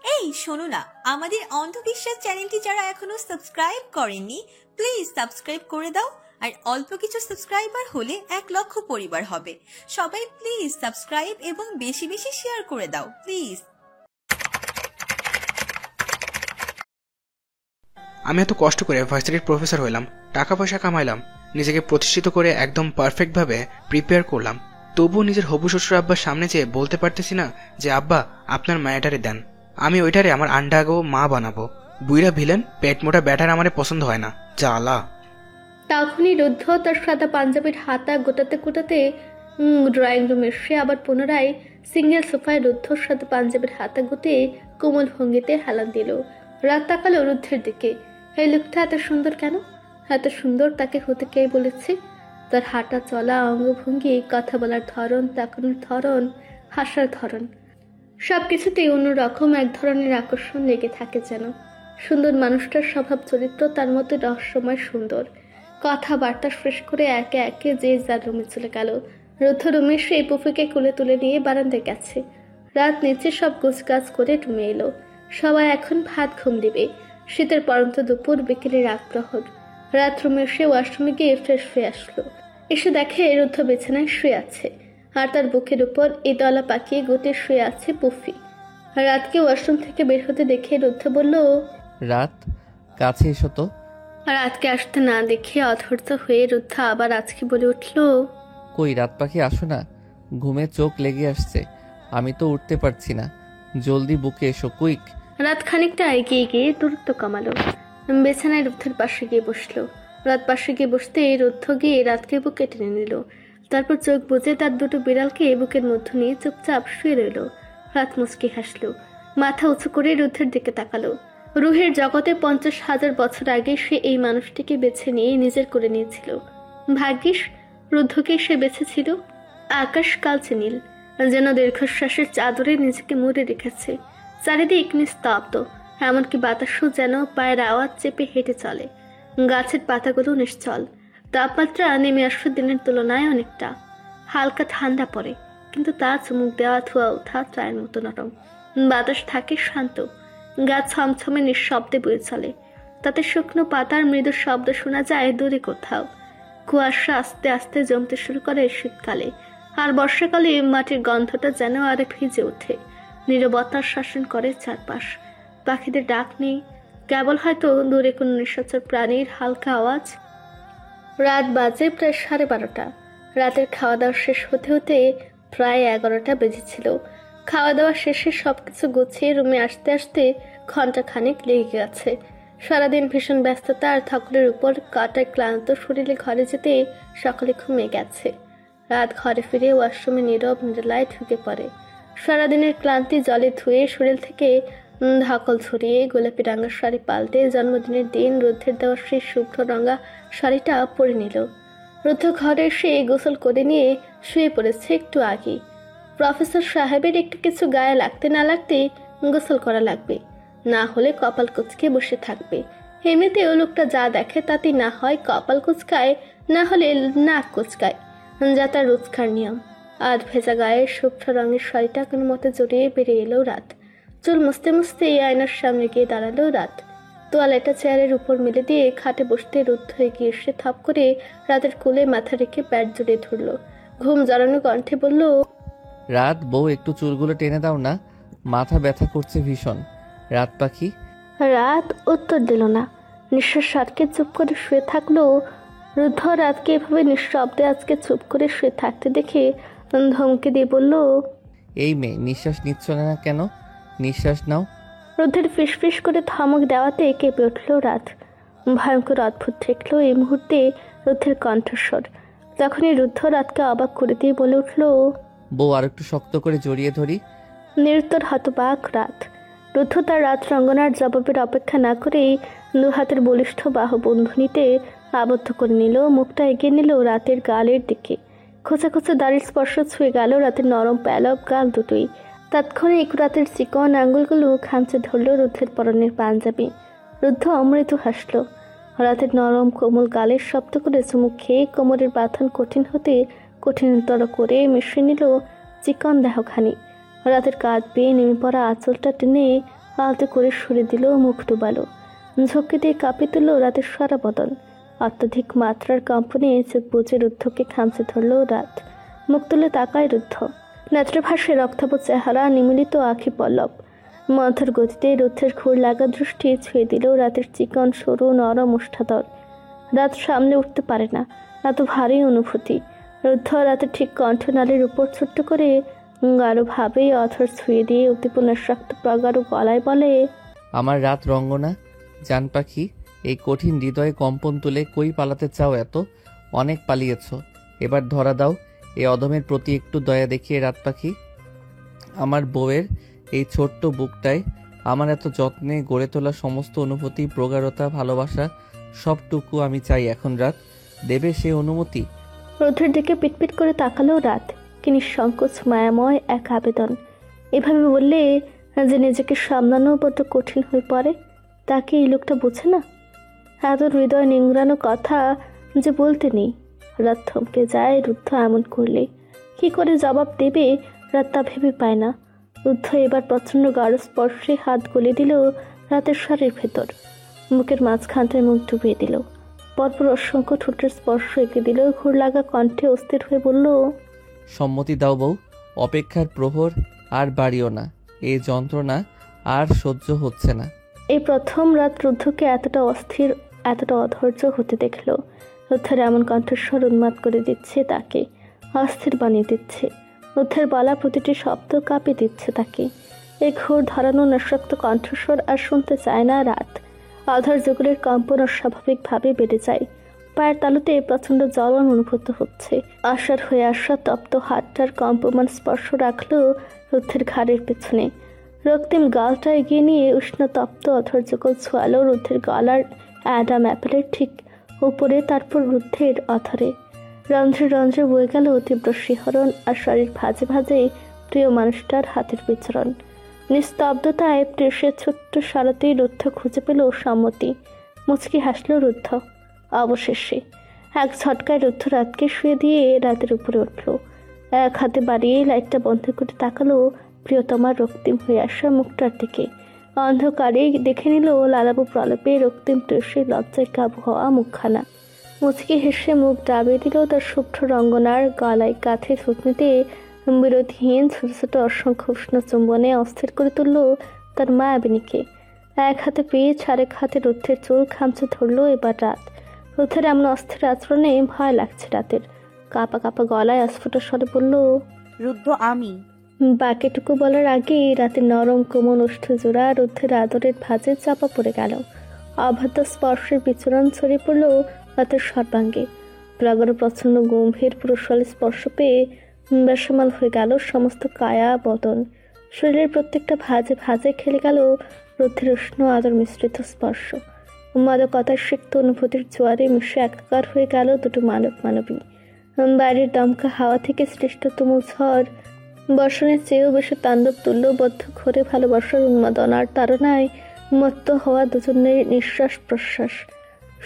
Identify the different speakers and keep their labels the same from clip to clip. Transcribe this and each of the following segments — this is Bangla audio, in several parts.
Speaker 1: এই শোনো না, আমাদের অন্ধবিশ্বাস চ্যানেলটি যারা এখনো সাবস্ক্রাইব করেননি প্লিজ সাবস্ক্রাইব করে দাও। আর অল্প কিছু সাবস্ক্রাইবার হলে 1 লক্ষ পরিবার হবে। সবাই প্লিজ সাবস্ক্রাইব এবং বেশি বেশি শেয়ার করে দাও প্লিজ।
Speaker 2: আমি এত কষ্ট করে ভার্সিটির প্রফেসর হইলাম, টাকা পয়সা কামাইলাম, নিজেকে প্রতিষ্ঠিত করে একদম পারফেক্টভাবে প্রিপেয়ার করলাম, তবুও নিজের হবু শ্বশুর আব্বার সামনে যেয়ে বলতে পারতেছি না যে আব্বা আপনার মায়াটারে দেন, আমি ওইটারে আমার আন্ডাগো মা বানাবো। বুইরা ভিলেন পেট মোটা ব্যাটার আমারে পছন্দ হয় না, জ্বালা।
Speaker 3: তখনই রুদ্ধ তার সাদা পাঞ্জাবির হাতা গোটাতে গোটাতে ড্রয়িং রুমে এসে আবার পুনরায় সিঙ্গেল সোফায় রুদ্ধর সাদা পাঞ্জাবির হাতা গুটে কোমল ভঙ্গিতে হেলান দিল। রাত তাকালো রুদ্ধের দিকে। এই লোকটা এত সুন্দর কেন? এত সুন্দর তাকে হতে কে বলেছে? তার হাঁটা চলা, অঙ্গভঙ্গি, কথা বলার ধরন, তাকানোর ধরন, হাসার ধরন, সবকিছুতেই অন্যরকম এক ধরনের আকর্ষণ লেগে থাকে যেন। সুন্দর মানুষটার স্বভাব চরিত্র তার মতো রহস্যময় সুন্দর। কথাবার্তা শেষ করে একে একে যে যার রুমে চলে গেল। রুদ্ধ রুমে সেই পুফিকে কোলে তুলে নিয়ে বারান্দায় গেছে। রাত নিচে সব গোছগাছ করে রুমে এলো। সবাই এখন ভাত ঘুম দিবে। শীতের পরন্ত দুপুর, বিকেলের রাত প্রহর। রাত রুমে এসে ওয়াশরুমে গিয়ে ফ্রেশ হয়ে আসলো। এসে দেখে রুদ্ধ বিছানায় শুয়ে আছে, আর তার বুকের উপর ইদলা পাকিয়ে গুটে শুয়ে আছে পুফি। রাতকে ওয়াশরুম থেকে বের হতে দেখে রুদ্ধ বলল,
Speaker 4: রাত, কাছে এসো তো।
Speaker 3: রাতকে আসতে না দেখে অধৈর্য হয়ে রুদ্ধ আবার আজকে বলে উঠল,
Speaker 4: কই রাত পাখি, আসো না, ঘুমে চোখ লেগে আসছে, আমি তো উঠতে পারছি না, জলদি বুকে এসো, কুইক।
Speaker 3: রাত খানিকটা এগিয়ে গিয়ে দূরত্ব কমালো। বিছানায় রুদ্ধের পাশে গিয়ে বসলো। রাত পাশে গিয়ে বসতে রুদ্ধ গিয়ে রাতকে বুকে টেনে নিল। তারপর চোখ বুজে তার দুটো বিড়ালকে বুকের মধ্যে নিয়ে চুপচাপ শুয়ে রইল। রাত মুচকি হাসলো, মাথা উঁচু করে রুদ্ধের দিকে তাকালো। রুহের জগতে 50,000 বছর আগে সে এই মানুষটিকে বেছে নিয়ে নিজের করে নিয়েছিল। ভাগ্যিস রুদ্ধকে সে বেছেছিল। আকাশ কালচে নীল, যেন দীর্ঘশ্বাসের চাদরে নিজেকে মুড়ে রেখেছে। চারিদিক নিস্তব্ধ, এমনকি বাতাসও যেন পায়ের আওয়াজ চেপে হেঁটে চলে। গাছের পাতাগুলো নিশ্চল। তাপমাত্রা নেমে আসা দিনের তুলনায় অনেকটা হালকা ঠান্ডা পড়ে, কিন্তু তা চুমুক দেওয়া ধোয়া ওঠা চায়ের মতো নরম। বাতাস থাকে শান্ত, গাছ ছমছমে নিঃশব্দে বয়ে চলে। তাতে শুকনো পাতার মৃদু শব্দ শোনা যায় দূরে কোথাও। কুয়াশা আস্তে আস্তে জমতে শুরু করে শীতকালে, আর বর্ষাকালে মাটির গন্ধটা যেন আরে ভিজে ওঠে। নীরবতার শাসন করে চারপাশ। পাখিদের ডাক নেই, কেবল হয়তো দূরে কোনো নিশাচর প্রাণীর হালকা আওয়াজ। রাত বাজে প্রায় 12:30। রাতের খাওয়া দাওয়া শেষ হতে হতে প্রায় 11টা বেজেছিল। খাওয়া দাওয়া শেষে সবকিছু গুছিয়ে রুমে আসতে আসতে ঘন্টা খানেক লেগে গেছে। সারাদিন ভীষণ ব্যস্ততা আর থকলের উপর কাটায় ক্লান্ত শরীরে ঘরে যেতে সকালে ঘুমিয়ে গেছে। রাত ঘরে ফিরে ওয়াশরুমে নীরব নিরালায় ঢুকে পড়ে। সারাদিনের ক্লান্তি জলে ধুয়ে শরীর থেকে ধকল ছড়িয়ে গোলাপি রাঙা শাড়ি পাল্টে জন্মদিনের দিন রুদ্ধের দেওয়া সেই শুভ্র রঙা শাড়িটা পরে নিল। রুদ্ধ ঘরে এসে গোসল করে নিয়ে শুয়ে পড়েছে একটু আগেই। প্রফেসর সাহেবের একটু কিছু গায়ে লাগতে না লাগতে গোসল করা লাগবে, না হলে কপাল কুচকে বসে থাকবে। এমনিতেও লোকটা যা দেখে তাতে না হয় কপাল কুচকায়, না হলে নাক কুচকায়, যা তার রোজকার নিয়ম। আধ ভেজা গায়ে শুভ্র রঙের শাড়িটা কোনো মতে জড়িয়ে বেরিয়ে এলো রাত। চুল মুছতে মুছতে আয়নার সামনে গিয়ে দাঁড়ালো রাত। তোয়ালেটা চেয়ারের উপর মেলে দিয়ে খাটে বসতে রুদ্ধ হয়ে গিয়ে এসে থপ করে রাতের কোলে মাথা রেখে প্যাট জড়িয়ে ধরল। ঘুম জড়ানো কণ্ঠে বলল,
Speaker 4: রাত বউ, একটু চুলগুলো টেনে দাও না, মাথা ব্যথা করছে ভীষণ। রাত পাখি।
Speaker 3: রাত উত্তর দিল না। নিঃশ্বাস আটকে চুপ করে শুয়ে থাকলো। রুদ্ধ রাতকে এভাবে নিঃশব্দে আজকে চুপ করে শুয়ে থাকতে দেখে ধমকে দিয়ে বলল,
Speaker 4: এই মেয়ে, নিঃশ্বাস নিচ্ছ না কেন? নিঃশ্বাস নাও।
Speaker 3: রুদ্ধের ফিসফিস করে ধমক দেওয়াতে কেঁপে উঠল রাত। ভয়ঙ্কর অদ্ভুত ঠেকল এই মুহূর্তে রুদ্ধের কণ্ঠস্বর। তখনই রুদ্ধ রাতকে অবাক করে দিয়ে বলে উঠল,
Speaker 4: বউ, আর একটু শক্ত করে জড়িয়ে ধরি।
Speaker 3: নিরুত্তর হতবাক রাত। রুদ্ধ তার রাত রঙ্গনার জবাবের অপেক্ষা না করেই 2 হাতের বলিষ্ঠ বাহু বন্ধনীতে আবদ্ধ করে নিল। মুখটা এগিয়ে নিল রাতের গালের দিকে। খোঁচা খোঁচা দাড়ির স্পর্শ ছুঁয়ে গেল রাতের নরম প্যালব গাল দুটোই। তাৎক্ষণিক রাতের চিকন আঙ্গুলগুলো খামচে ধরল রুদ্ধের পরনের পাঞ্জাবি। রুদ্ধ অমৃত হাসল। রাতের নরম কোমল গালের শব্দ করে চুমুক খেয়ে কোমরের বাঁধন কঠিন হতে কঠিনতর করে মিশিয়ে নিল চিকন দেহখানি। রাতের কাঁধ বেয়ে নেমে পড়া আঁচলটা টেনে আলতো করে সরিয়ে দিল, মুখ ডুবালো, ঝক্কি দিয়ে কাঁপিয়ে তুলল রাতের সারা বদন। অত্যধিক মাত্রার কম্পনে চোখ বুজে রুদ্ধকে খামচে ধরল রাত। মুখ তুলে তাকায় রুদ্ধ, নেত্রভাসে রক্তাভ চেহারা, নিমিলিত আঁখি পল্লব। মন্থর গতিতে রুদ্ধের ঘুর লাগা দৃষ্টি ছুঁয়ে দিল রাতের চিকন সরু নরম ওষ্ঠাধর। রাত সামলে উঠতে পারে না, এত ভারী অনুভূতি। রুদ্ধ রাতের ঠিক কণ্ঠনালীর উপর ছোট্ট করে গাঢ়ভাবেই অথর ছুঁয়ে দিয়ে উদ্দীপনা শক্ত প্রগাঢ় গলায় বলে,
Speaker 4: আমার রাত রঙ্গনা, জান পাখি, এই কঠিন হৃদয়ে কম্পন তুলে কই পালাতে চাও এত? অনেক পালিয়েছ, এবার ধরা দাও এই অদমের প্রতি একটু দয়া দেখিয়ে রাত পাখি। আমার বউয়ের এই ছোট্ট বুকটায় আমার এত যত্নে গড়ে তোলা সমস্ত অনুভূতি, প্রগাঢ়তা, ভালোবাসা সবটুকু আমি চাই এখন রাত। দেবে সে অনুমতি?
Speaker 3: রুদ্ধের দিকে পিটপিট করে তাকালো রাত, কি নিঃসংকোচ মায়াময় এক আবেদন। এভাবে বললে যে নিজেকে সামলানো বড্ড কঠিন হয়ে পড়ে, তাকে এই লোকটা বোঝে না? এত হৃদয় নিংড়ানো কথা যে বলতে নেই। রাত থমকে যায় রুদ্ধ এমন করলে। কি করে জবাব দেবে রাত তা ভেবে পায় না। রুদ্ধ এবার প্রচণ্ড গাঢ় স্পর্শে হাত গলে দিল রাতের শাড়ির ভেতর, মুখের মাঝখানটায় মুখ ডুবিয়ে দিল। পরপর অসংখ্য ঠোঁটের স্পর্শ এঁকে দিল। ঘুর লাগা কণ্ঠে অস্থির হয়ে বলল,
Speaker 4: সম্মতি দাও বউ, অপেক্ষার প্রহর আর বাড়িও না, এই যন্ত্রণা আর সহ্য হচ্ছে না।
Speaker 3: এই প্রথম রাত রুদ্ধকে এতটা অস্থির, এতটা অধৈর্য হতে দেখল। রুদ্ধের এমন কণ্ঠস্বর উন্মাদ করে দিচ্ছে তাকে, অস্থির বানিয়ে দিচ্ছে। রুদ্ধের বলা প্রতিটি শব্দ কাঁপিয়ে দিচ্ছে তাকে। এই ঘোর ধরানো নিঃশক্ত কণ্ঠস্বর আর শুনতে চায় না রাত। আধার যুগলের কম্পন অস্বাভাবিকভাবে বেড়ে যায়। পায়ের তালুতে প্রচণ্ড জ্বলন অনুভূত হচ্ছে। আশার হয়ে আসা তপ্ত হাতটার কম্পমান স্পর্শ রাখলো রুদ্ধের ঘাড়ের পেছনে। রক্তিম গালটা এগিয়ে নিয়ে উষ্ণ তপ্ত অধর যুগল ছোয়ালো রুদ্ধের গলার অ্যাডাম অ্যাপেলের ঠিক উপরে, তারপর রুদ্ধের অথরে। রন্ধ্রে রন্ধ্রে বয়ে গেল তীব্র শিহরণ, আর শরীর ভাজে ভাজে প্রিয় মানুষটার হাতের বিচরণ। নিস্তব্ধতায় প্রেসের ছোট্ট সারাতেই রুদ্ধ খুঁজে পেল সম্মতি। মুচকি হাসল রুদ্ধ। অবশেষে এক ঝটকায় রুদ্ধ রাতকে শুয়ে দিয়ে রাতের উপরে উঠল। এক হাতে বাড়িয়ে লাইটটা বন্ধ করে তাকালো প্রিয়তমার রক্তিম হয়ে আসা মুখটার দিকে। অন্ধকারে দেখে নিল লালাবু প্রলাপে রক্তিম প্রেসে লজ্জায় কাবু হওয়া মুখখানা। মুচকি হেসে মুখ ডাবিয়ে দিল তার শুভ্র রঙ্গনার গলায়, কাঁধে থুতনিতে বিরোধীহীন ছোট ছোট অসংখ্য উষ্ণ চুম্বনে অস্থির করে তুলল তার মায়াবিনীকে। এক হাতে পিঠ, আরেক হাতে রুদ্ধের চুল খামচে ধরল এবার রাত। রুদ্ধের এমন অস্থির আচরণে ভয় লাগছে রাতের। কাঁপা কাঁপা গলায় অস্ফুট স্বরে বলল,
Speaker 5: রুদ্র আমি।
Speaker 3: বাকিটুকু বলার আগেই রাতের নরম কোমল ওষ্ঠ জোড়া রুদ্ধের আদরের ভাঁজে চাপা পড়ে গেল। অবাধ্য স্পর্শের বিচরণ ছড়িয়ে পড়ল রাতের সর্বাঙ্গে। প্রগাঢ় প্রচ্ছন্ন গম্ভীর পুরুষালী স্পর্শ পেয়ে বেসামাল হয়ে গেল সমস্ত কায়া বদন। শরীরের প্রত্যেকটা ভাঁজে ভাঁজে খেলে গেল রুদ্ধের উষ্ণ আদর মিশ্রিত স্পর্শ। মাদকতার সিক্ত অনুভূতির জোয়ারে মিশে একাকার হয়ে গেল দুটো মানব মানবী। বাইরের দমকা হাওয়া থেকে সৃষ্ট তুমুল ঝড় বর্ষণের চেয়েও বেশি তাণ্ডব তুল্য বদ্ধ ঘরে ভালোবাসার উন্মাদনার তাড়নায় মত্ত হওয়া দুজনের নিঃশ্বাস প্রশ্বাস।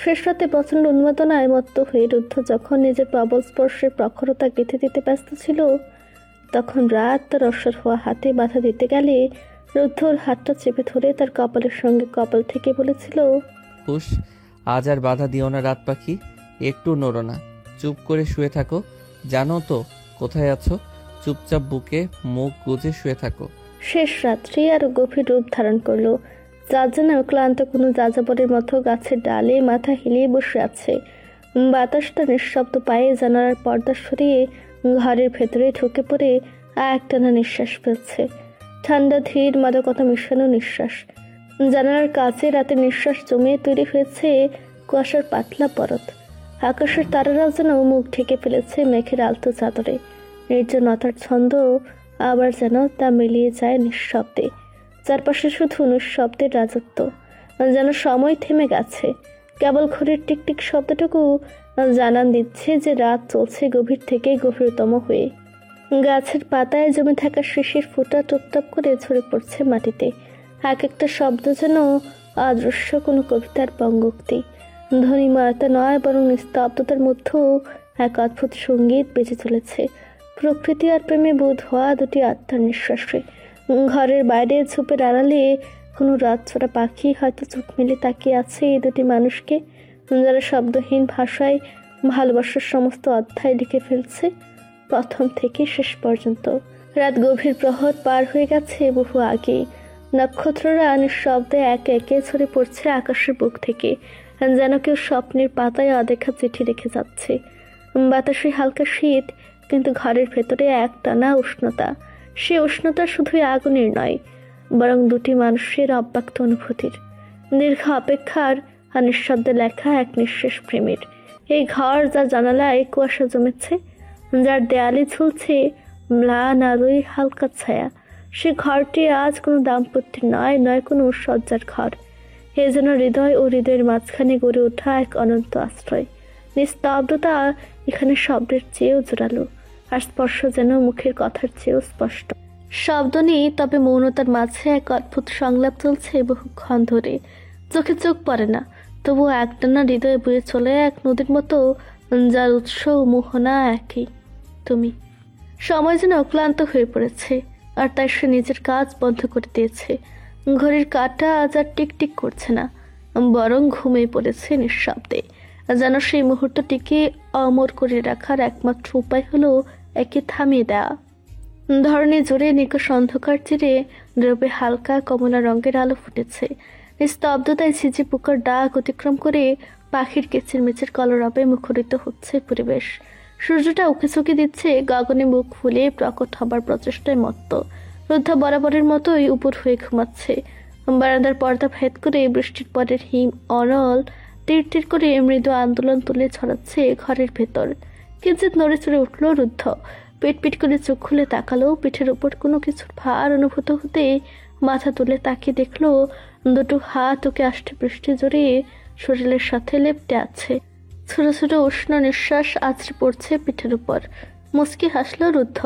Speaker 3: শেষ রাতে প্রচণ্ড উন্মাদনায় মত্ত হয়ে রুদ্ধ যখন নিজের প্রবল স্পর্শের প্রখরতা গেঁথে দিতে ব্যস্ত ছিল, তখন রাত তার অসর হওয়া হাতে বাধা দিতে গেলে রুদ্ধর হাতটা চেপে ধরে তার কপালের সঙ্গে কপাল থেকে বলেছিল,
Speaker 4: হুশ, আজ আর বাধা দিও না রাত পাখি, একটু নড়ো না, চুপ করে শুয়ে থাকো। জানো তো কোথায় আছো? চুপচাপ বুকে মুখ গুজে শুয়ে থাকো।
Speaker 3: শেষ রাত্রি আরো গভীর রূপ ধারণ করলো। যার যেন ক্লান্ত কোনো যাযাবরের মতো গাছের ডালে মাথা হিলিয়ে বসে আছে। বাতাসটা নিঃশব্দ পায়ে জানালার পর্দা সরিয়ে ঘরের ভেতরে ঢুকে পড়ে একটানা নিঃশ্বাস ফেলছে। ঠান্ডা ধীর মাদকতা মিশানো নিঃশ্বাস। জানালার কাছে রাতের নিঃশ্বাস জমে তৈরি হয়েছে কুয়াশার পাতলা পরত। আকাশের তারারাও যেন মুখ ঢেকে ফেলেছে মেঘের আলতো চাদরে। নির্জনতার ছন্দ আবার যেন তা মিলিয়ে যায় নিঃশব্দে। চারপাশে শুধু নিঃশব্দের রাজত্ব, যেন সময় থেমে গেছে। কেবল ঘড়ির টিকটিক শব্দটুকু জানান দিচ্ছে যে রাত চলছে গভীর থেকে গভীরতম হয়ে। গাছের পাতায় জমে থাকা শিশির ফোঁটা টপটপ করে ঝরে পড়ছে মাটিতে। এক একটা শব্দ যেন অদৃশ্য কোনো কবিতার পঙ্গক্তি। ধ্বনিময়তা নয়, বরং নিস্তব্ধতার মধ্যেও এক অদ্ভুত সঙ্গীত বেজে চলেছে। প্রকৃতি আর প্রেমে বোধ হওয়া দুটি আত্মার নিঃশ্বাসে। ঘরের বাইরে ঝোপের আড়ালে কোনো রাত ছড়া পাখি হয়তো চোখ মেলে তাকিয়ে আছে এই দুটি মানুষকে, যারা শব্দহীন ভাষায় ভালোবাসার সমস্ত অধ্যায় লিখে ফেলছে, প্রথম থেকে শেষ পর্যন্ত। রাত গভীর প্রহর পার হয়ে গেছে বহু আগে। নক্ষত্ররা নিঃশব্দে একে একে ছড়ে পড়ছে আকাশের বুক থেকে, যেন কেউ স্বপ্নের পাতায় অদেখা চিঠি রেখে যাচ্ছে। বাতাসে হালকা শীত, কিন্তু ঘরের ভেতরে একটানা উষ্ণতা। সে উষ্ণতা শুধুই আগুনের নয়, বরং দুটি মানুষের অব্যক্ত অনুভূতির, দীর্ঘ অপেক্ষার আর নিঃশব্দে লেখা এক নিঃশেষ প্রেমের। এই ঘর, যার জানালায় কুয়াশা জমেছে, যার দেয়ালে ঝুলছে ম্লান আলোয় হালকা ছায়া, সে ঘরটি আজ কোনো দাম্পত্যের নয়, নয় কোনো সজ্জার ঘর। এ যেন হৃদয় ও হৃদয়ের মাঝখানে গড়ে ওঠা এক অনন্ত আশ্রয়। নিস্তব্ধতা এখানে শব্দের চেয়েও জোরালো, আর স্পর্শ যেন মুখের কথার চেয়েও স্পষ্ট। শব্দ নেই, তবে মৌনতার মাঝে এক অদ্ভুত সংলাপ চলছে বহুক্ষণ ধরে। চোখে চোখ পড়ে না, তবুও একটানা হৃদয়ে বয়ে চলে এক নদীর মতো, যার উৎস ও মোহনা একই, তুমি। সময় যেন ক্লান্ত হয়ে পড়েছে, আর তাই সে নিজের কাজ বন্ধ করে দিয়েছে। ঘড়ির কাঁটা আজ আর টিকটিক করছে না, বরং ঘুমিয়ে পড়েছে নিঃশব্দে, যেন সেই মুহূর্তটিকে অমর করে রাখার একমাত্র উপায় হলো একে থামিয়ে দেওয়া। ধরনী জোরে নিকষ অন্ধকার চিরে দ্রবে হালকা কমলা রঙের আলো ফুটেছে। স্তব্ধতায় ঝিঝি পোকার ডাক অতিক্রম করে পাখির কিচিরমিচির কলরবে মুখরিত হচ্ছে পরিবেশ। সূর্যটা উঁকি দিচ্ছে গগনে, মুখ ফুলে প্রকট হবার প্রচেষ্টায় মত্ত। রুদ্ধা বরাবরের মতোই উপর হয়ে ঘুমাচ্ছে। বারান্দার পর্দা ভেদ করে বৃষ্টির পরের হিম অনল তীর তীর করে মৃদু আন্দোলন তুলে ছড়াচ্ছে ঘরের ভেতর। কিঞ্চিত নড়ে চড়ে উঠল রুদ্ধ, পিট করে চোখ খুলে তাকালো। পিঠের উপর কোনো কিছুর ভার অনুভূত হতে মাথা তুলে তাকিয়ে দেখলো দুটো হাত ওকে আষ্টে পৃষ্ঠে জড়িয়ে শরীরের সাথে লেপ্টে আছে। ছোট ছোট উষ্ণ নিঃশ্বাস আছড়ে পড়ছে পিঠের উপর। মুচকি হাসলো রুদ্ধ।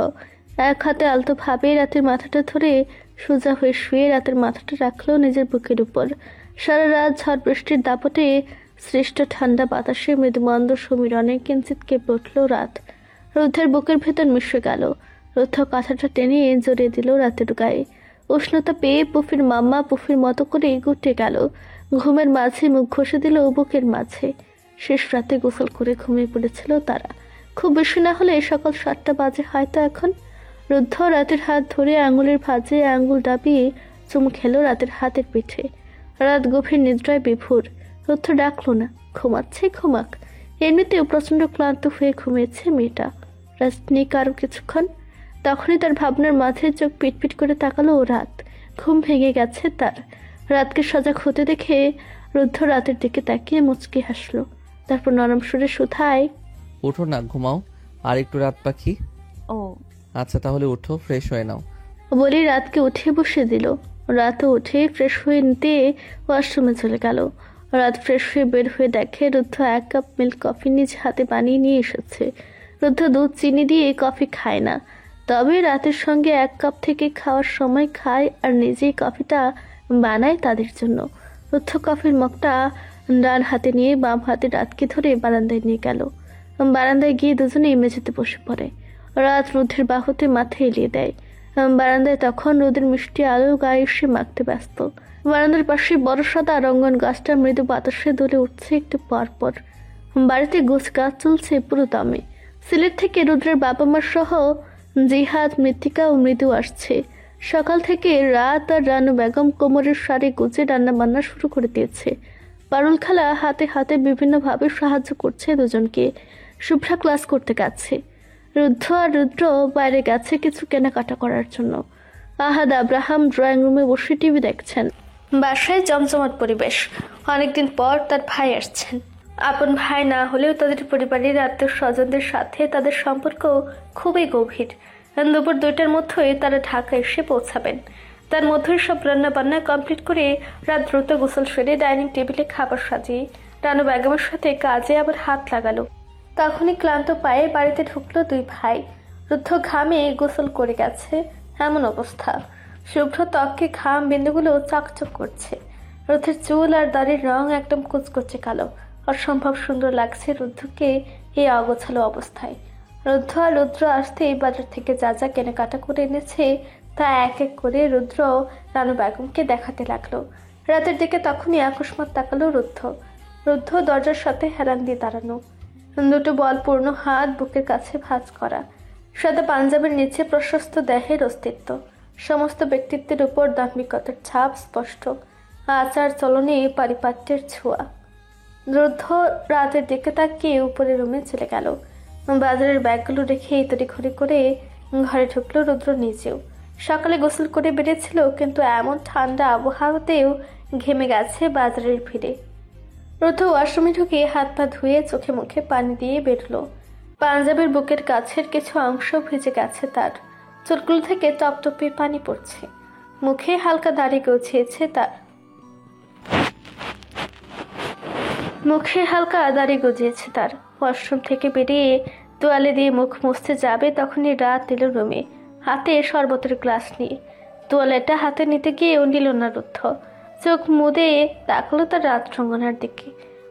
Speaker 3: এক হাতে আলতো ভাবে রাতের মাথাটা ধরে সোজা হয়ে শুয়ে রাতের মাথাটা রাখলো নিজের বুকের উপর। সারা রাত ঝড় বৃষ্টির দাপটে সৃষ্ট ঠান্ডা বাতাসে মৃদুমন্দ সমীরণে কিঞ্চিত কেঁপে উঠল রাত। রুদ্ধের বুকের ভেতর মিশে গেল। রুদ্ধ কাঁথাটা টেনে জড়িয়ে দিল রাতের গায়ে। উষ্ণতা পেয়ে পুফির মাম্মা পুফির মতো করে গুটে গেল। ঘুমের মাঝে মুখ ঘষে দিল বুকের মাঝে। শেষ রাতে গোসল করে ঘুমিয়ে পড়েছিল তারা। খুব বেশি না হলে সকাল 7টা বাজে হয়তো এখন। রুদ্ধ রাতের হাত ধরে আঙুলের ভাঁজে আঙুল দাবিয়ে চুমু খেলো রাতের হাতের পিঠে। রাত গভীর নিদ্রায় বিভোর। রুদ্ধ ডাকলো না, ঘুমাচ্ছে ঘুমাক। এমনিতেও প্রচন্ড ক্লান্ত হয়ে ঘুমিয়েছে মেয়েটা। রেস্ট নেই কারো কিছুক্ষণ। তখনই তার ভাবনার মাঝে চোখ পিটপিট করে তাকালো ও রাত। ঘুম ভেঙে গেছে তার। রাতকে সজাগ হতে দেখে রুদ্ধ রাতের দিকে তাকিয়ে মুচকি হাসলো। তারপর নরম সুরে শুধায়,
Speaker 4: উঠো না, ঘুমাও আর একটু। রাত পাখি,
Speaker 1: ও
Speaker 4: আচ্ছা তাহলে উঠো, ফ্রেশ হয়ে নাও।
Speaker 3: বলে রাতকে উঠে বসে দিল। রাতও উঠে ফ্রেশ হয়ে নিতে ওয়াশরুমে চলে গেল। রাত ফ্রেশ হয়ে বের হয়ে দেখে রুদ্ধ 1 কাপ মিল্ক কফি নিজ হাতে বানিয়ে নিয়ে এসেছে। রুদ্ধ দুধ চিনি দিয়ে কফি খায় না, তবে রাতের সঙ্গে 1 কাপ থেকে খাওয়ার সময় খায় আর নিজেই কফিটা বানায় তাদের জন্য। রুদ্ধ কফির মগটা ডান হাতে নিয়ে বাম হাতে রাতকে ধরে বারান্দায় নিয়ে গেল। বারান্দায় গিয়ে দুজনেই মেঝেতে বসে পড়ে। রাত রুদ্ধের বাহুতে মাথা এলিয়ে দেয়। বারান্দায় তখন রোদের মিষ্টি আলো গায়ে এসে মাখতে ব্যস্ত। বারান্দার পাশে বড় সাদা রঙ্গন গাছটা মৃদু বাতাসে দুলে উঠছে একটু পরপর। বাড়িতে গোছ গাছ চলছে পুরো দমে। সিলেট থেকে রুদ্রের বাবা মা সহ জিহাদ, মৃত্তিকা ও মৃদু আসছে। সকাল থেকে রাত আর রানু বেগম কোমরের শাড়ি গুজে রান্না বান্না শুরু করে দিয়েছে। পারুল খালা হাতে হাতে বিভিন্নভাবে সাহায্য করছে দুজনকে। শুভ্রা ক্লাস করতে গেছে। রুদ্ধ আর রুদ্র বাইরে গেছে কিছু কেনাকাটা করার জন্য। আহাদ আব্রাহাম ড্রয়িং রুমে বসে টিভি দেখছেন। বাসায় জমজমাট পরিবেশ। অনেকদিন পর তার ভাই আসছেন। আপন ভাই না হলেও তাদের পরিবারের আত্মীয় স্বজনদের সাথে তাদের সম্পর্ক খুবই গভীর। দুপুর 2টার মধ্যেই তারা ঢাকা এসে পৌঁছাবেন। তার মধ্যেই সব রান্না বান্না কমপ্লিট করে রাত দ্রুত গোসল সেরে ডাইনিং টেবিলে খাবার সাজিয়ে রানু বেগমের সাথে কাজে আবার হাত লাগালো। তখনই ক্লান্ত পায়ে বাড়িতে ঢুকলো 2 ভাই। রুদ্ধ ঘামে গোসল করে গেছে এমন অবস্থা। শুভ্র ত্বকে ঘাম বিন্দুগুলো চকচক করছে। রুদ্ধের চুল আর দাড়ির রং একদম কুচকুচে কালো। অসম্ভব সুন্দর লাগছে রুদ্ধকে এই অগোছালো অবস্থায়। রুদ্ধ আর রুদ্র আসতেই বাজার থেকে যা যা কেনাকাটা করে এনেছে তা এক এক করে রুদ্র রানু বেগমকে দেখাতে লাগলো। রাতের দিকে তখনই আকস্মাত তাকালো রুদ্ধ দরজার সাথে হেলান দিয়ে দাঁড়ানো, দুটো বলপূর্ণ হাত বুকের কাছে ভাঁজ করা, সাদা পাঞ্জাবের নিচে প্রশস্ত দেহের অস্তিত্ব, সমস্ত ব্যক্তিত্বের উপর দাম্ভিকতার ছাপ স্পষ্ট, আচার চলনে পারিপাট্যের ছোঁয়া। রুদ্ধ রাতের দিকে তাকিয়ে উপরে রুমে চলে গেল। বাজারের ব্যাগগুলো রেখে তড়িঘড়ি করে ঘরে ঢুকলো রুদ্র নিজেও। সকালে গোসল করে বেরিয়েছিল, কিন্তু এমন ঠান্ডা আবহাওয়াতেও ঘেমে গেছে বাজারের ভিড়ে। রুদ্ধ ওয়াশরুমে ঢুকে হাত পা ধুয়ে চোখে মুখে পানি দিয়ে বেরোলো। পাঞ্জাবের বুকের কাছের কিছু অংশ ভিজে গেছে তার, চুলগুলো থেকে টপটপে পানি পড়ছে, মুখে হালকা দাড়ি গজিয়েছে তার। ওয়াশরুম থেকে বেরিয়ে তোয়ালে দিয়ে মুখ মুছতে যাবে, তখনই রাত এলো রুমে, হাতে শরবতের গ্লাস নিয়ে। তোয়ালেটা হাতে নিতে গিয়েও নিল না রুদ্ধ। চোখ মুদে তাকলো তার রাত রঙ্গনার দিকে।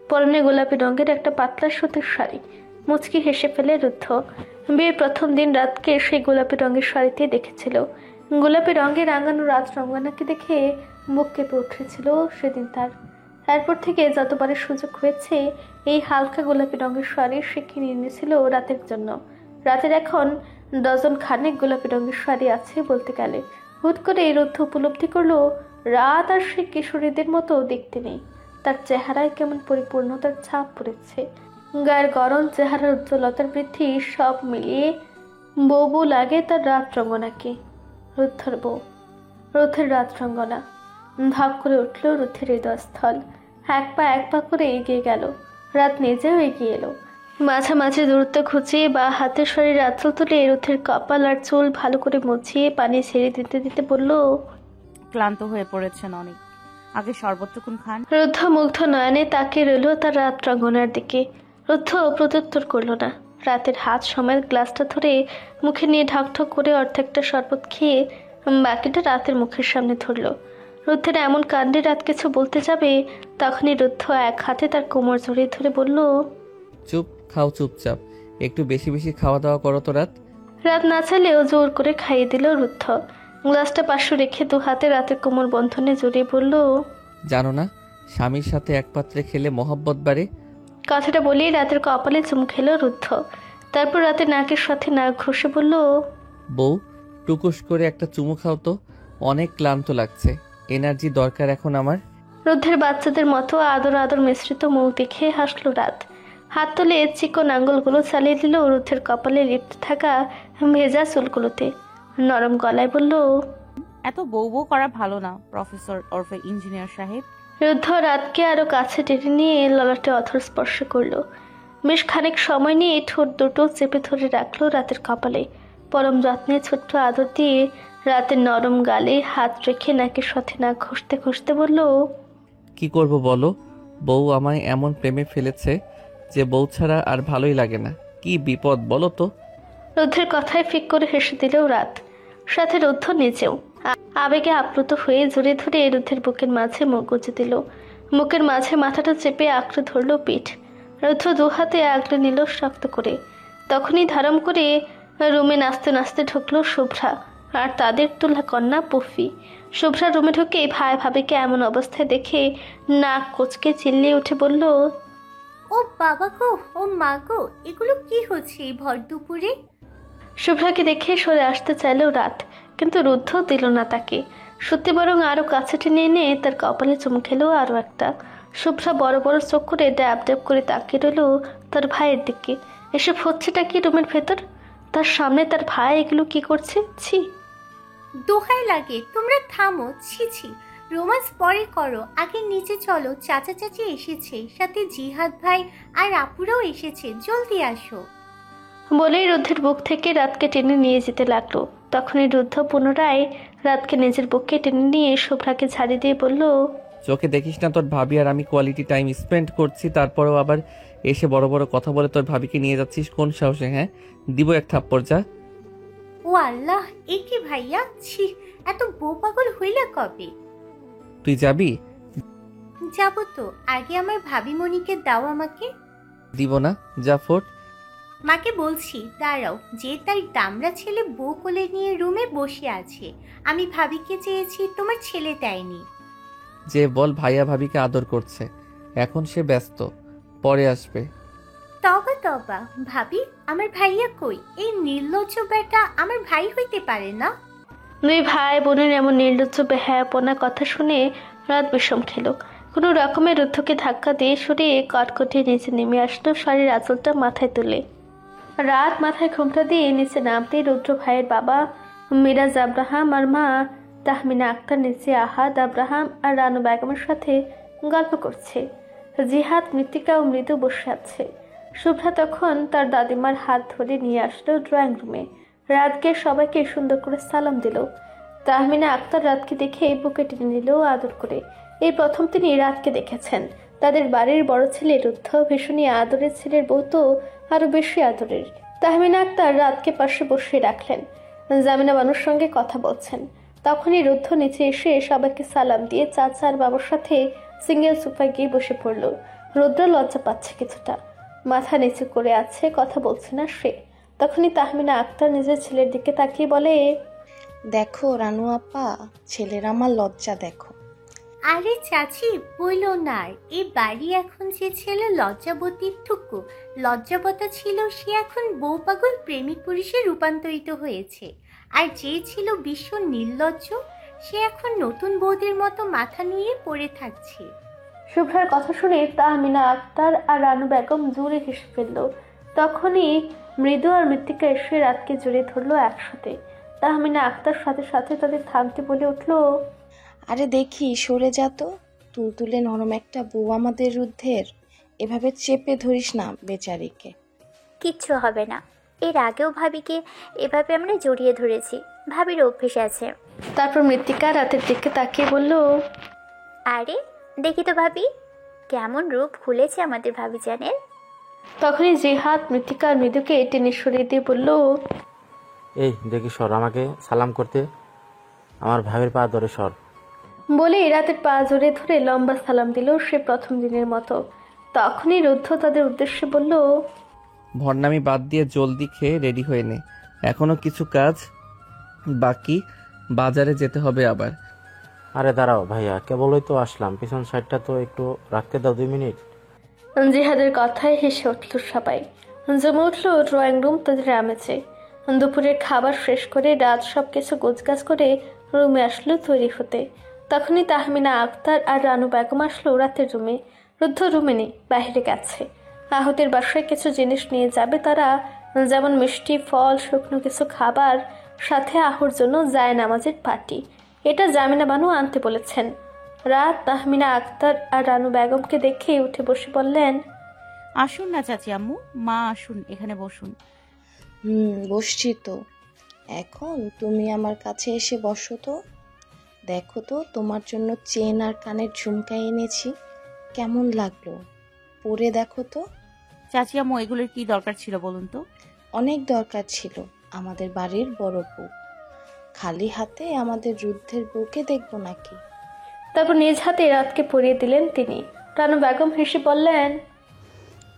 Speaker 3: পরনে গোলাপি রঙের একটা পাতলা সুতির শাড়ি। মুচকি হেসে ফেলে রুদ্ধ। বিয়ের প্রথম দিন রাতকে সেই গোলাপি রঙের শাড়িতে দেখেছিল। গোলাপি রঙে রাঙানো রাত রঙ্গনাকে দেখে বুক কেঁপে উঠেছিল সেদিন তার। এরপর থেকে যতবারের সুযোগ হয়েছে এই হালকা গোলাপি রঙের শাড়ি সে কিনে এনেছিল রাতের জন্য। রাতের এখন ডজন খানেক গোলাপি রঙের শাড়ি আছে বলতে গেলে। হুট করে এই রুদ্ধ উপলব্ধি করলো রাত আর সে কিশোরীদের মতো দেখতে নেই। তার চেহারায় কেমন পরিপূর্ণতার ছাপ পড়েছে। গায়ের গরম, চেহারার উজ্জ্বলতার বৃদ্ধি সব মিলিয়ে বউ লাগে তার রাত রঙ্গনাকে। রুদ্ধের রাত রঙ্গনা। ধাপ করে উঠল রুদ্ধের হৃদয়স্থল। এক পা করে এগিয়ে গেল। রাত নিজেও এগিয়ে এলো। মাঝামাঝি দূরত্ব খুঁচিয়ে বা হাতের শরীর আঁচল তুলে রুদ্ধের কপাল আর চুল ভালো করে মুছিয়ে পানি ছেড়ে দিতে দিতে বলল,
Speaker 5: ক্লান্ত হয়ে পড়েছেন অনেক, আগে শরবতটুকুন খান।
Speaker 3: রুদ্ধ মুগ্ধ নয়নে তাকিয়ে রইল তার রাত রঙ্গনার দিকে। রুদ্ধ প্রত্যুত্তর করল না। রাতের হাত সময়ের গ্লাসটা ধরে মুখে নিয়ে ঢকঢক করে অর্ধেকটা শরবত খেয়ে বাকিটা রাতের মুখের সামনে ধরল। রুদ্ধের এমন কাণ্ডে রাত কিছু বলতে যাবে, তখনই রুদ্ধ এক হাতে তার কোমর জড়িয়ে ধরে বলল,
Speaker 4: চুপ, খাও চুপচাপ, একটু বেশি বেশি খাওয়া দাওয়া করো তো রাত।
Speaker 3: রাত না চাইলেও জোর করে খাইয়ে দিল রুদ্ধ। গ্লাসটা পাশে রেখে দু হাতে রাতের কোমর বন্ধনে জড়িয়ে বলল,
Speaker 4: জানো না স্বামীর সাথে এক পাত্রে খেলে মহব্বত বাড়ে।
Speaker 3: কথাটা বলেই রাতের কপালে চুমু খেল রুদ্ধ। তারপর রাতে নাকের সাথে নাক ঘষে বলল,
Speaker 4: বউ, টুকুস করে একটা চুমু খাও তো, অনেক ক্লান্ত লাগছে, এনার্জি দরকার এখন আমার।
Speaker 3: রুদ্ধের বাচ্চাদের মতো আদর আদর মিশ্রিত মুখ দেখে হাসলো রাত। হাত তুলে চিকন আঙ্গুলগুলো চালিয়ে দিল রুদ্ধের কপালে লিপ্ত থাকা ভেজা চুলগুলোতে। নরম গলায় বলল,
Speaker 5: এত বউ বউ করা ভালো না প্রফেসর ওরফে ইঞ্জিনিয়ার সাহেব।
Speaker 3: রুদ্ধ রাতকে আরো কাছে টেনে নিয়ে ললাটে অথর স্পর্শ করলো। বেশ খানিক সময় নিয়ে ঠোঁট দুটো চেপে ধরে রাখলো রাতের কপালে। পরম যত্নে ছোট্ট আদর দিয়ে রাতের নরম গালে হাত রেখে নাকের সাথে নাক ঘষতে ঘষতে বলল,
Speaker 4: কি করব বলো, বউ আমায় এমন প্রেমে ফেলেছে যে বউ ছাড়া আর ভালোই লাগে না। কি বিপদ বলো তো।
Speaker 3: রুদ্ধের কথায় ফিক করে হেসে দিলেও রাত, সাথে রুদ্ধ নিজেও আবেগে আপ্লুত হয়ে জড়িয়ে ধরে রুদ্ধের বুকের মাঝে মুখ গুজে দিল। বুকের মাঝে মাথাটা চেপে আঁকড়ে ধরল পিঠ। রুদ্ধ দু হাতে আগলে নিল শক্ত করে। তখনই ধারাম করে রুমে নাচতে নাচতে ঢুকলো শুভ্রা আর তাদের তুলা কন্যা পুফি। শুভ্রা রুমে ঢুকে ভাই ভাবিকে এমন অবস্থায় দেখে নাক কুচকে চিল্লিয়ে উঠে বলল,
Speaker 1: ও বাবা গো, ও মা গো, এগুলো কি হচ্ছে এই ভর দুপুরে?
Speaker 3: শুভ্রাকে দেখে সরে আসতে চাইলেও রাত, কিন্তু রুদ্ধ দিল না তাকে। সত্যি বরং আরো কাছে টেনে এনে তার কপালে চুমু খেলো আরো একটা। শুভ্রা বড় বড় চোখ করে ড্যাব ড্যাব করে তাকিয়ে রইল তার ভাইয়ের দিকে। এসব হচ্ছেটা কি রুমের ভেতর? তার সামনে তার ভাই এগুলো কি করছে? ছি,
Speaker 1: দোহাই লাগে, তোমরা থামো। ছি ছি, রোমান্স পরে করো, আগে নিচে চলো, চাচা চাচি এসেছে, সাথে জিহাদ ভাই আর আপুরাও এসেছে, জলদি আসো।
Speaker 3: বলেই রুদ্ধের বুক থেকে রাতকে টেনে নিয়ে যেতে লাগলো। তখনই রুদ্ধ পুনরায় রাতকে নিজের বুকে টেনে নিয়ে শুভ্রাকে ঝাড়ি দিয়ে বলল,
Speaker 4: চোখে দেখিস না তোর ভাবি আর আমি কোয়ালিটি টাইম স্পেন্ড করছি, তারপরেও আবার এসে বড় বড় কথা বলে তোর ভাবিকে নিয়ে যাচ্ছিস কোন সাহসে? হ্যাঁ, দিব এক থাপ্পড়, যা।
Speaker 1: ও আল্লাহ, এ কি ভাইয়া? ছি, এত বউ পাগল হইলা কবে?
Speaker 4: তুই যাবি?
Speaker 1: যাবো তো, আগে আমার ভাবি মনিকে দাও আমাকে।
Speaker 4: দিব না, যা ফোট।
Speaker 6: মাকে বলছি দাঁড়াও, যে তার দামড়া ছেলে বউ কোলে নিয়ে রুমে বসে আছে। আমি ভাবিকে চেয়েছি, তোমার ছেলে দেয়নি।
Speaker 4: যে বল ভাইয়া ভাবিকে আদর করছে, এখন সে ব্যস্ত, পরে আসবে।
Speaker 6: তবা তবা, ভাবি আমার ভাইয়া কই? এই নির্লজ্জ বেটা আমার ভাই হইতে পারে না।
Speaker 3: দুই ভাই বোনের এমন নির্লজ্জ বেহায়াপনা কথা শুনে রাত বিষম খেল। কোনো রকমে রুদ্ধকে ধাক্কা দিয়ে সরিয়ে কটকটে নিচে নেমে আসলো, শাড়ির আঁচলটা মাথায় তুলে। রাত মাথায় ঘোমটা দিয়ে নিচে নামতে রুদ্র ভাইয়ের বাবা মিরাজ আব্রাহাম আর মা তাহমিনা আক্তার নিচে আহাদ আব্রাহাম আর রানু বেগমের সাথে গল্প করছে। জিহাদ, মৃত্তিকা ও মৃদু বসে আছে। শুভ্রা তখন তার দাদিমার হাত ধরে নিয়ে আসলো ড্রয়িং রুমে। রাতকে সবাইকে সুন্দর করে সালাম দিল। তাহমিনা আক্তার রাতকে দেখে বুকে টেনে নিল আদর করে। এই প্রথম তিনি রাতকে দেখেছেন। তাদের বাড়ির বড় ছেলে রুদ্ধ ভীষণই আদরের, ছেলের বউ তো আরো বেশি আদরের। তাহমিনা আক্তার রাতকে পাশে বসিয়ে রাখলেন। জামিনা বানুর সঙ্গে কথা বলছেন। তখনই রুদ্ধ নিচে এসে সবাইকে সালাম দিয়ে চাচা আর বাবার সাথে সিঙ্গেল সোফায় গিয়ে বসে পড়ল। রুদ্র লজ্জা পাচ্ছে কিছুটা, মাথা নিচু করে আছে, কথা বলছে না সে। তখনই তাহমিনা আক্তার নিজের ছেলের দিকে তাকিয়ে বলে,
Speaker 7: দেখো রানু আপা, ছেলের আমার লজ্জা দেখো।
Speaker 6: আরে চাচি বইল না, এই বাড়ি এখন যে ছেলে লজ্জাবতীর টুকু লজ্জাবতা ছিল, সে এখন বউ পাগল প্রেমিক পুরুষে রূপান্তরিত হয়েছে। আর যে ছিল বিশ্ব নির্লজ্জ, সে এখন নতুন বউদের মতো মাথা নুয়ে পড়ে থাকছে।
Speaker 3: শুভ্রার কথা শুনে তাহমিনা আক্তার আর রানু বেগম জোরে হেসে ফেলল। তখনই মৃদু আর মৃত্তিকা এসে রাতকে জড়িয়ে ধরলো একসাথে। তাহমিনা আক্তার সাথে সাথে তাদের থামতে বলে উঠল,
Speaker 7: আরে দেখি সরে যা তো, তুলতুলে নরম একটা বউ আমাদের রুদ্ধের, এভাবে চেপে ধরিস না বেচারিকে।
Speaker 8: কিচ্ছু হবে না, এর আগেও ভাবিকে এভাবে আমরা জড়িয়ে ধরেছি, ভাবির অভ্যেস আছে।
Speaker 3: তারপর মৃত্তিকা রাতের দিকে তাকিয়ে বলল,
Speaker 8: আরে দেখি তো ভাবি, কেমন রূপ খুলেছে আমাদের ভাবি জানের।
Speaker 3: তখনই জিহাদ মৃত্তিকা আর মৃদুকে টেনে সরিয়ে দিয়ে বলল,
Speaker 9: এই দেখি সর, আমাকে সালাম করতে আমার ভাবির পা ধরে সর।
Speaker 3: বলে রাতের পা জড়িয়ে ধরে লম্বা সালাম দিল সে প্রথম দিনের মতো। তখনই রুদ্ধ তাদের উদ্দেশ্যে বলল,
Speaker 4: ভণ্ডামি বাদ দিয়ে জলদি খেয়ে রেডি হয়ে নে, এখনো কিছু কাজ বাকি, বাজারে যেতে হবে আবার।
Speaker 9: আরে দাঁড়াও ভাইয়া, কেবলই তো আসলাম, পিছন সাইডটা তো একটু রাখতে দাও 2 মিনিট।
Speaker 3: জিহাদের কথায় হেসে উঠল সবাই। জমে উঠল ড্রয়িং রুম তাদের আমেজে। দুপুরের খাবার শেষ করে রাত সব কিছু গোছগাছ করে রুমে আসলো তৈরি হতে। তখনই তাহমিনা আক্তার আর রানু বেগম আসলো রাতের রুমে। রুদ্ধ রুমে নেই, বাইরে গেছে। আহতের বাসায় কিছু জিনিস নিয়ে যাবে তারা, যেমন মিষ্টি, ফল, শুকনো কিছু খাবার, সাথে আহুর জন্য জায়নামাজের পাটি। এটা জামিনা বানু আনতে বলেছেন। রাত তাহমিনা আক্তার আর রানু বেগমকে দেখে উঠে বসে বললেন,
Speaker 5: আসুন না চাচি আম্মু, মা আসুন, এখানে বসুন।
Speaker 7: বসছি তো। এখন তুমি আমার কাছে এসে বসো তো। দেখো তো, তোমার জন্য চেন আর কানের ঝুমকা এনেছি, কেমন লাগলো? পরে দেখো তো।
Speaker 5: চাচি আম্মু, এগুলোর কি দরকার ছিল বলুন তো?
Speaker 7: অনেক দরকার ছিল, আমাদের বাড়ির বড় বউ, খালি হাতে আমাদের রুদ্ধের বউকে দেখবো নাকি?
Speaker 3: তারপর নিজ হাতে রাতকে পরিয়ে দিলেন তিনি। রানু বেগম হেসে বললেন,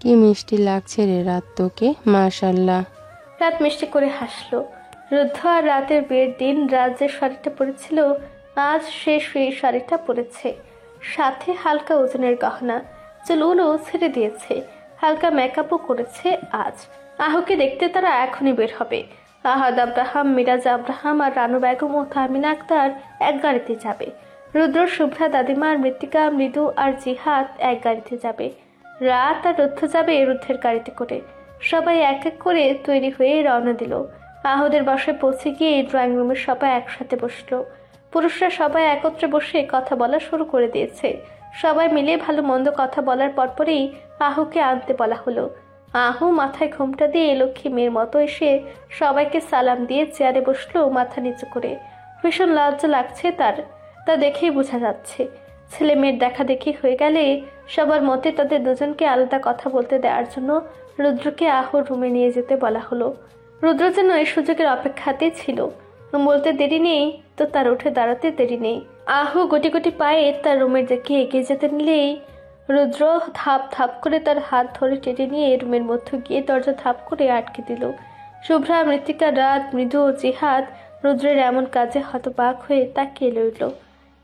Speaker 10: কি মিষ্টি লাগছে রে রাত তোকে, মাশাআল্লাহ।
Speaker 3: রাত মিষ্টি করে হাসলো। রুদ্ধ আর রাতের বিয়ের দিন রাত যে শাড়িটা পরেছিল, আজ সে সেই শাড়িটা পরেছে, সাথে হালকা ওজনের গহনা, চুলগুলো ছেড়ে দিয়েছে, হালকা মেকআপও করেছে আজ। আহুকে দেখতে তারা এখনই বের হবে। আহাদ আব্রাহাম, মিরাজ আব্রাহাম আর রানু বেগম ও তাহমিনা আক্তার এক গাড়িতে যাবে। রুদ্র, শুভ্রা, দাদিমা আর মৃত্তিকা, মৃদু আর জিহাদ এক গাড়িতে যাবে। রাত আর রুদ্ধ যাবে রুদ্ধের গাড়িতে করে। সবাই এক এক করে তৈরি হয়ে রওনা দিল। আহদের বাসায় পৌঁছে গিয়ে ড্রয়িং রুমের সবাই একসাথে বসলো। পুরুষরা সবাই একত্রে বসে কথা বলা শুরু করে দিয়েছে। সবাই মিলে ভালো মন্দ কথা বলার পরপরই আহুকে আনতে বলা হলো। আহু মাথায় ঘোমটা দিয়ে লক্ষ্মী মেয়ের মতো এসে সবাইকে সালাম দিয়ে চেয়ারে বসলো মাথা নিচু করে। ভীষণ লজ্জা লাগছে তার, তা দেখেই বোঝা যাচ্ছে। ছেলে মেয়ের দেখা দেখি হয়ে গেলে সবার মতে তাদের দুজনকে আলাদা কথা বলতে দেওয়ার জন্য রুদ্রকে আহুর রুমে নিয়ে যেতে বলা হলো। রুদ্র যেন এই সুযোগের অপেক্ষাতেই ছিল। বলতে দেরি নেই তো তার উঠে দাঁড়াতে দেরি নেই। আহু গুটি গুটি পায়ে তার রুমের দিকে এগিয়ে যেতে নিলেই রুদ্র ধাপ ধাপ করে তার হাত ধরে টেনে নিয়ে রুমের মধ্যে গিয়ে দরজা ধাপ করে আটকে দিল। শুভ্রা, মৃত্তিকা, রাত, মৃদু ও জিহাদ রুদ্রের এমন কাজে হতবাক হয়ে তাকিয়ে রইল।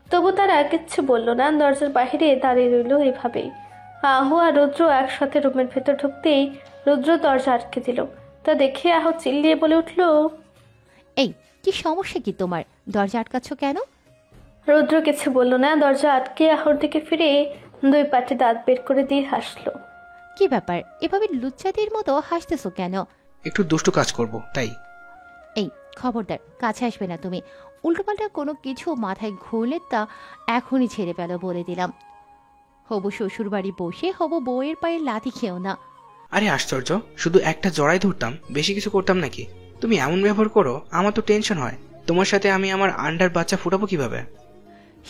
Speaker 3: তবু তারা কিচ্ছু বলল না, দরজার বাহিরে দাঁড়িয়ে রইল এভাবেই। আহু আর রুদ্র একসাথে রুমের ভেতর ঢুকতেই রুদ্র দরজা আটকে দিল। তা দেখে আহু চিল্লিয়ে বলে উঠল,
Speaker 11: এই কি সমস্যা কি তোমার? দরজা আটকাচ্ছ কেন?
Speaker 3: রুদ্র কিছু বলল না, দরজা আটকে আহুর দিকে ফিরে দুই পাটে দাঁত বের করে দিয়ে হাসলো।
Speaker 11: কি ব্যাপার, এভাবে লুচ্চাদের মতো হাসতেছো কেন?
Speaker 2: একটু দুষ্টু কাজ করব তাই।
Speaker 11: এই খবরদার, কাছে আসবে না তুমি। উল্টোপাল্টা কোনো কিছু মাথায় ঘুরলে তা এখনই ছেড়ে পেলো বলে দিলাম। হবু শ্বশুর বাড়ি বসে হবু বউয়ের পায়ে লাথি খেও না।
Speaker 2: আরে আশ্চর্য, শুধু একটা জড়াই ধরতাম, বেশি কিছু করতাম নাকি? তুমি এমন ব্যবহার করো, আমার তো টেনশন হয়। তোমার সাথে আমি আমার আন্ডার বাচ্চা ফুটাবো কিভাবে?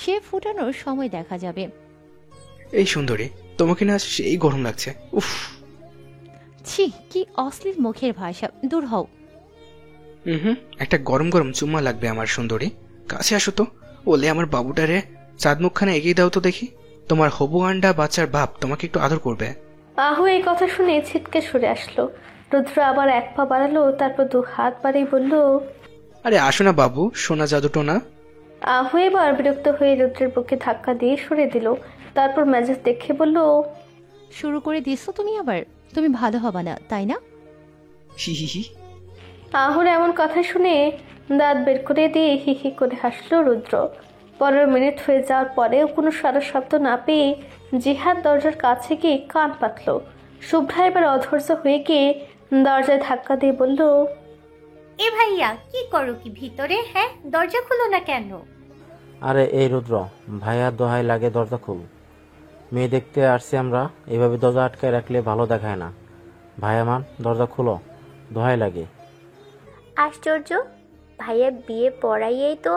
Speaker 11: সে ফুটানোর সময় দেখা যাবে।
Speaker 2: এই সুন্দরী, তোমাকে না সেই গরম লাগছে। উফ,
Speaker 11: ছি, কি অশ্লীল মুখের ভাষা, দূর হও।
Speaker 2: একটা গরম গরম চুম্মা লাগবে আমার সুন্দরী। কাছে আসো তো, ওলে আমার বাবুটারে চাঁদ মুখখানে এগিয়ে দাও তো দেখি। তোমার হবু আন্ডা বাচ্চার বাপ তোমাকে একটু আদর করবে।
Speaker 3: আহু এই কথা শুনে ছিটকে সরে আসলো। রুদ্র আবার এক পা বাড়ালো, তারপর দু হাত বাড়িয়ে বলল,
Speaker 2: আরে আসো না বাবু, সোনা জাদুটোনা।
Speaker 3: আহু এবার বিরক্ত হয়ে রুদ্রের বুকে ধাক্কা দিয়ে সরে দিল। তারপর মেজাজ দেখে বলল,
Speaker 11: শুরু করে দিয়েছো তুমি আবার? তুমি ভালো হবে না, তাই না?
Speaker 2: হি হি হি।
Speaker 3: আহুর এমন কথা শুনে দাঁত বের করে দিয়ে হি হি করে হাসলো রুদ্র। 15 মিনিট হয়ে যাওয়ার পরেও কোনো সারা শব্দ না পেয়ে জিহাদ দরজার কাছে গিয়ে কান পাতল। শুভ্রা এবার অধৈর্য হয়ে গিয়ে দরজায় ধাক্কা দিয়ে বলল,
Speaker 6: এ ভাইয়া, কি করো কি ভিতরে? হ্যাঁ, দরজা খুলো না কেন?
Speaker 9: আরে এই রুদ্র, ভাইয়ার দোহাই লাগে, দরজা খুল। মেয়ে দেখতে আসছি আমরা, এভাবে দরজা আটকায় রাখলে ভালো দেখায় না। ভাইয়া মান, দরজা খুলো, দোহাই লাগে।
Speaker 8: আশ্চর্য, ভাইয়া বিয়ে পড়াইয়েই তো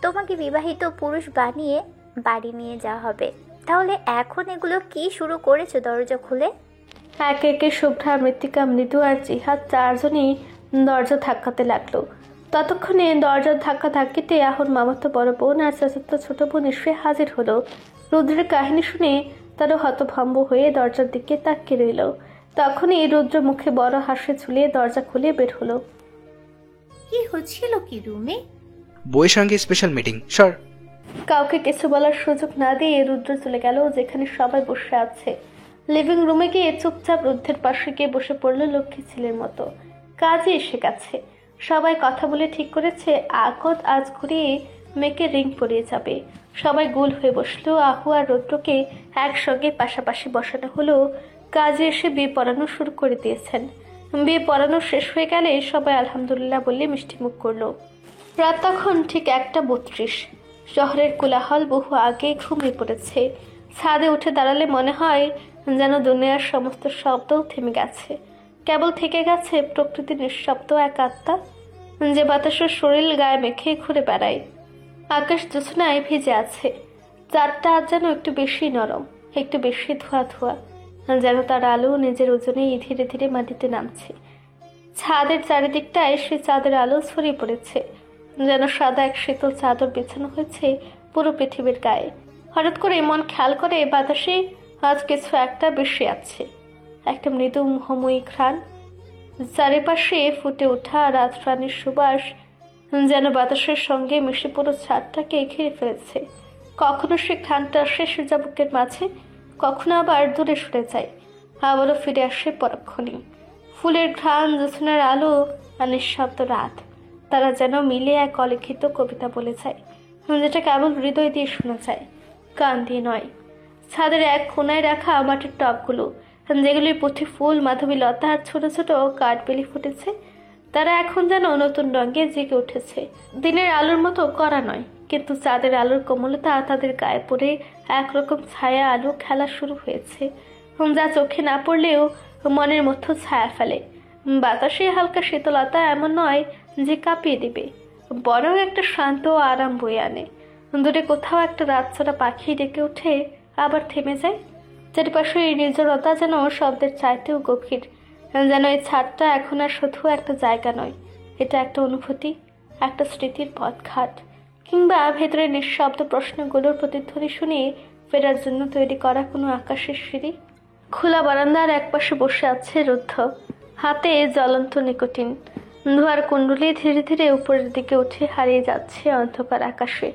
Speaker 8: তোমাকে বিবাহিত পুরুষ বানিয়ে বাড়ি নিয়ে যাওয়া হবে, তাহলে এখন এগুলো কি শুরু করেছো দরজা খুলে?
Speaker 3: একে একে শুভ্রা, মৃত্তিকা, মৃদু আর জিহাদ চারজনই দরজা ধাক্কাতে লাগলো। ততক্ষণে দরজার ধাক্কা ধাক্কিতে আহুর মামাতো বড় বোন আর চাচাতো ছোট বোন এসে হাজির হলো। রুদ্রের কাহিনী শুনে তারও হতভম্ব হয়ে দরজার দিকে তাকিয়ে রইল। তখনই রুদ্র মুখে বড় হাসি ঝুলিয়ে দরজা খুলে বের হলো।
Speaker 6: কি হচ্ছিল কি রুমে?
Speaker 2: বইয়ের সঙ্গে স্পেশাল মিটিং, সর।
Speaker 3: কাউকে কিছু বলার সুযোগ না দিয়ে রুদ্র চলে গেল যেখানে সবাই বসে আছে। লিভিং রুমে গিয়ে চুপচাপ রুদ্রের পাশে গিয়ে বসে পড়ল লক্ষ্মী ছেলের মতো। কাজে এসে গেছে, সবাই কথা বলে ঠিক করেছে আকত আজ ঘুরিয়ে মেয়েকে রিং পরিয়ে যাবে। সবাই গোল হয়ে বসলো। আহু আর রুদ্রকে একসঙ্গে পাশাপাশি বসানো হলো। কাজে এসে বিয়ে পড়ানো শুরু করে দিয়েছেন। বিয়ে পড়ানো শেষ হয়ে গেলে সবাই আলহামদুলিল্লাহ বলে মিষ্টিমুখ করলো। রাত তখন ঠিক 1:32। শহরের কোলাহল বহু আগেই ঘুমিয়ে পড়েছে। ছাদে উঠে দাঁড়ালে মনে হয় যেন দুনিয়ার সমস্ত শব্দও থেমে গেছে। কেবল থেকে গেছে প্রকৃতির নিঃশব্দ এক আত্মা, যে বাতাসের শরীর গায়ে মেখে ঘুরে বেড়ায়। আকাশ জ্যোৎস্নায় ভিজে আছে। চাঁদটা আজ যেন একটু বেশি নরম, একটু বেশি ধোয়া ধোয়া, যেন তার আলো নিজের ওজনেই ধীরে ধীরে মাটিতে নামছে। ছাদের চারিদিকটায় সে চাঁদের আলো ছড়িয়ে পড়েছে, যেন সাদা এক শীতল চাদর বিছানো হয়েছে পুরো পৃথিবীর গায়ে। হঠাৎ করে মন খেয়াল করে বাতাসে আজ কিছু একটা বেশি আছে, একটা মৃদু মোহময়ী ঘ্রাণ। চারিপাশে ফুটে ওঠা রাত রানীর সুবাস যেন বাতাসের সঙ্গে মিশে পুরো ছাদটাকে ঘিরে ফেলেছে। কখনো সে ঘ্রাণটা আসে সূর্যাবুকের মাঝে, কখনো আবার দূরে সরে যায়, আবারও ফিরে আসে পরক্ষণেই। ফুলের ঘ্রাণ, জ্যোৎস্নার আলো আর নিঃশব্দ রাত, তারা যেন মিলে এক অলিখিত কবিতা বলে যায়, যেটা কেবল হৃদয় দিয়ে শোনা যায়, কান দিয়ে নয়। ছাদের এক কোনায় রাখা মাটির টবগুলো, যেগুলির পুঁথি ফুল, মাধবী লতা আর ছোট ছোট কাঠবেলি ফুটেছে, তারা এখন যেন নতুন রঙে জেগে উঠেছে। দিনের আলোর মতো করা নয়, কিন্তু চাঁদের আলোর কোমলতা তাদের গায়ে পড়ে একরকম ছায়া আলো খেলা শুরু হয়েছে, যা চোখে না পড়লেও মনের মধ্যে ছায়া ফেলে। বাতাসে হালকা শীতলতা এমন নয় যে কাঁপিয়ে দিবে, বরং একটা শান্ত ও আরাম বয়ে আনে। দূরে কোথাও একটা রাতছাড়া পাখি ডেকে উঠে আবার থেমে যায়। চারিপাশে এই নির্জনতা যেন শব্দের চাইতেও গভীর, যেন এই ছাদটা এখন আর শুধু একটা জায়গা নয়, এটা একটা অনুভূতি, একটা স্মৃতির পথঘাট। কিংবা ভেতরের নিঃশব্দ প্রশ্নগুলোর প্রতিধ্বনি শুনে ফেরার জন্য তৈরি করা কোনো আকাশের সিঁড়ি। খোলা বারান্দার একপাশে বসে আছে রুদ্ধ, হাতে জ্বলন্ত নিকোটিন। ধোয়ার কুণ্ডলি ধীরে ধীরে উপরের দিকে উঠে হারিয়ে যাচ্ছে অন্ধকার আকাশে।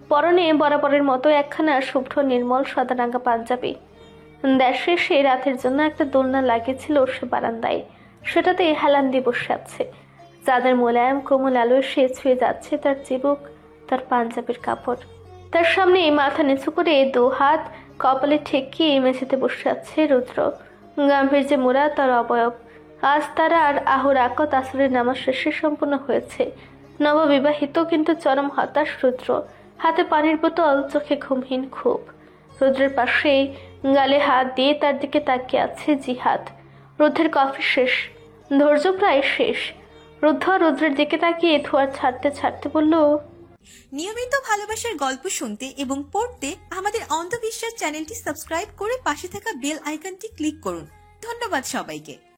Speaker 3: পরনে বরাবরের মতো একখানা শুভ্র নির্মল সাদারাঙা পাঞ্জাবি। দেশে সেই রাতের জন্য একটা দোলনা লাগিয়েছিল সে বারান্দায়, সেটাতে হেলান দিয়ে বসে আছে। যাদের মোলায়েম কোমল আলোয় সে ছুঁয়ে যাচ্ছে তার চিবুক, তার পাঞ্জাবির কাপড়। তার সামনে মাথা নিচু করে 2 হাত কপালে ঠেকিয়ে মেঝেতে বসে আছে রুদ্র। গাম্ভীর্যে মোড়া তার অবয়ব। আজ তারা আর আহরাকত আসরের নামাজ শেষে সম্পূর্ণ হয়েছে। নববিবাহিত কিন্তু চরম হতাশ রুদ্র। হাতে পানির বোতল, চোখে ঘুমহীন খুব। রুদ্রের পাশে গালে হাত দিয়ে তার দিকে তাকিয়ে আছে জিহাদ। রুদ্রের কফি শেষ, ধৈর্য প্রায় শেষ। রুদ্র রুদ্রের দিকে তাকিয়ে ধোঁয়া ছাড়তে ছাড়তে বলল,
Speaker 1: নিয়মিত ভালোবাসার গল্প শুনতে এবং পড়তে আমাদের অন্ধবিশ্বাস চ্যানেলটি সাবস্ক্রাইব করে পাশে থাকা বেল আইকনটি ক্লিক করুন। ধন্যবাদ সবাইকে।